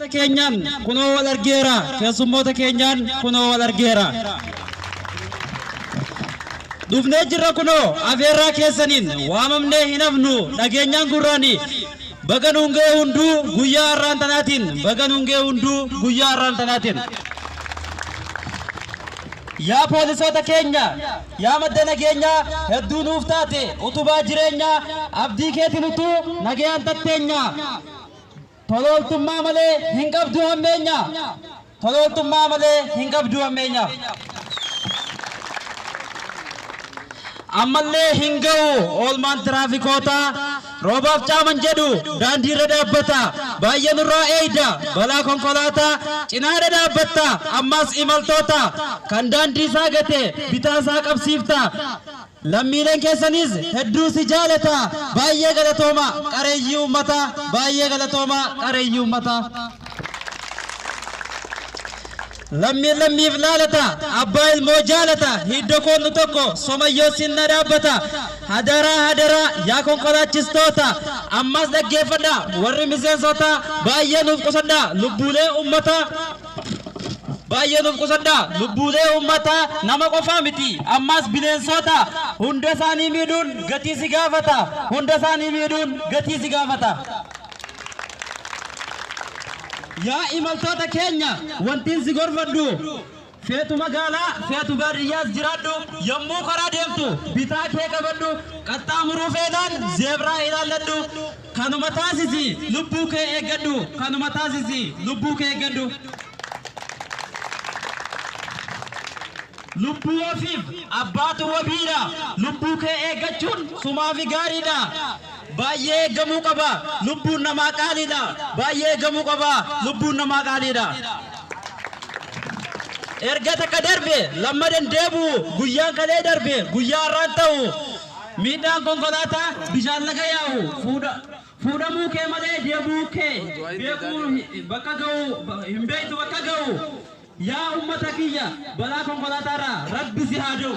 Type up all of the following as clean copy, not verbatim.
Kenyan kuno wal argeera keessummoota keenyaan kuno wal argeera dufnee jirra kuno afeerraa keessaniin waamamnee hin hafnu dhageenyaan gurraani baganungee hunduu guyyaa har'aan tanaatiin baganungee hunduu guyyaa har'aan tanaatiin yaa poolisoota keenya yaa madda nageenyaa hedduu nuuf taate utubaa jireenyaa abdii keetiin utuu nagayaan tatteenya Tololtummaa malee hin qabdu hammeenya tololtummaa malee hin qabdu hammeenya ammallee hin ga'u oolmaan tiraafikoota roobaaf caaman jedhu daandii irra dhaabbata baay'ee nurraa eeyda balaa konkolaataa cinaa irra dhaabbata ammas imaltoota kan daandii isaa gate bitaa isaa qabsiifta lammiileen keessanis hedduu si jaalata baay'ee galatooma qareeyyii ummata baay'ee galatooma qareeyyii ummata lammiif laalata abbaa ilmoo jaalata hiddo koonu tokko somayyoo sinna dhaabbata hadara yaa konkolaachistoota ammas dhaggeeffadha warri miseensota baay'ee nuuf qusadha lubbuulee ummata baay'ee nuuf qusadha lubbuulee ummata nama qofaa miti ammas bineensota hunda isaanii miidhuun gatii si gaafata hunda isaanii miidhuun gatii si gaafata yaa imaltoota keenya wantiin si gorfadhu feetu magaalaa feetu baadiyyaas jiraadhu yommuu karaa deemtu bitaa kee qabadhu qaxxaamuruu feelaan zeebraa ilaalladhu kanuma taasisi lubbuu kee eeggadhu kanuma taasisi lubbuu kee eeggadhu lubbuu ofiif abbaatu wabiidha lubbuu kee eeggachuun sumaafi gaariidha baay'ee eeggamuu qaba lubbuun namaa qaaliidha baay'ee eeggamuu qaba lubbuun namaa qaaliidha erga takka darbe lammadan deebi'u guyyaan kalee darbe guyyaa har'aan ta'u miidhaan konkolaataa bishaan laga yaa'u fuudhamuu kee malee deebi'uu kee beekuu bakka ga'u hin beektu bakka ga'u yaa ummata kiyya balaa konkolaataarraa rabbi si haa ta'u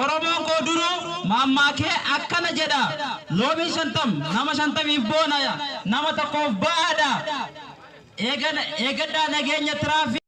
Oromoon koo duruu mammaa kee akkana jedha loobii 50 nama 50 boonaya nama tokkoof baadha eegadhaa nageenya tiraafii